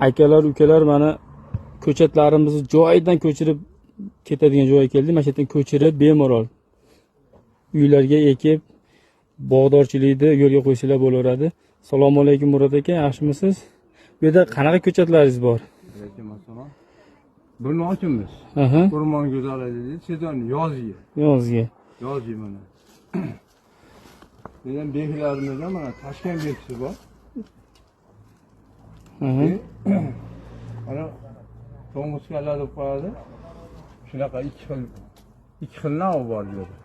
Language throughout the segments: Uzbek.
akalar, ukalar mana ko'chatlarimizni joyidan ko'chirib ketadigan joyga keldik. Mana shu yerdan ko'chirib bemalol uylarga ekib bog'dorchilikni yo'lga qo'ysalar bo'laveradi. Assalomu alaykum Murod aka, yaxshimisiz? Bu yerda qanaqa ko'chatlaringiz bor? Alaykum assalom. Buni ochimiz. O'rmon go'zalligi sezon yozgi. Yozgi mana. Degan beklarimizda mana Toshkent bekisi bor. Mana to'ng'izkalar deb qo'yadi. Shunaqa ikki xil nav bor bu yerda.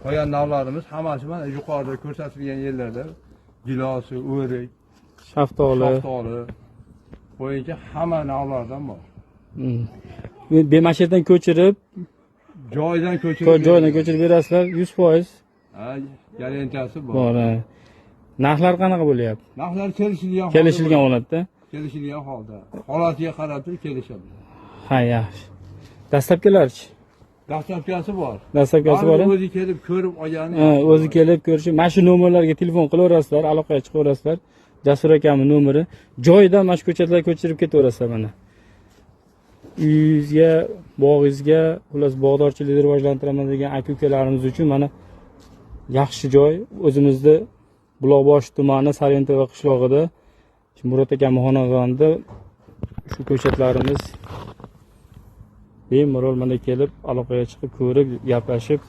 Qo'ygan navlarimiz hammasi mana yuqorida ko'rsatilgan yerlarda gilosi, o'rik, shaftoli bo'yicha hamma navlardan bor. Bemashetdan ko'chirib, joydan ko'chirib berasizlar 100%. Ha, garantiyasi bor. Bor. Narxlar qanaqa bo'lyapti? Narxlar kelishilgan holatda. Kelishilgan holda. Holatiga qarab turib kelishadi. Ha, yaxshi. Dastlabkilarchi? Dastlabkasi bor. Dastlabkasi bor. O'zi kelib ko'rib olgani. O'zi kelib ko'rishi. Mana shu nomerlarga telefon qilaverasizlar, aloqaga chiqaverasizlar. Jasur akamning nomeri. Joyidan mana shu ko'chatlarga ko'chirib ketaverasizlar mana. Uyingizga, bog'ingizga, xullas bog'dorchilikni rivojlantiraman degan aka-ukalarimiz uchun mana yaxshi joy. O'zimizda Buloqboshi tumani Sarentova qishlog'ida Murod akamning xonadonida shu ko'chatlarimiz bemalol mana kelib aloqaga chiqib ko'rib, gaplashib,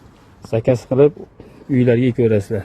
zakaz qilib uylarga ko'rasizlar.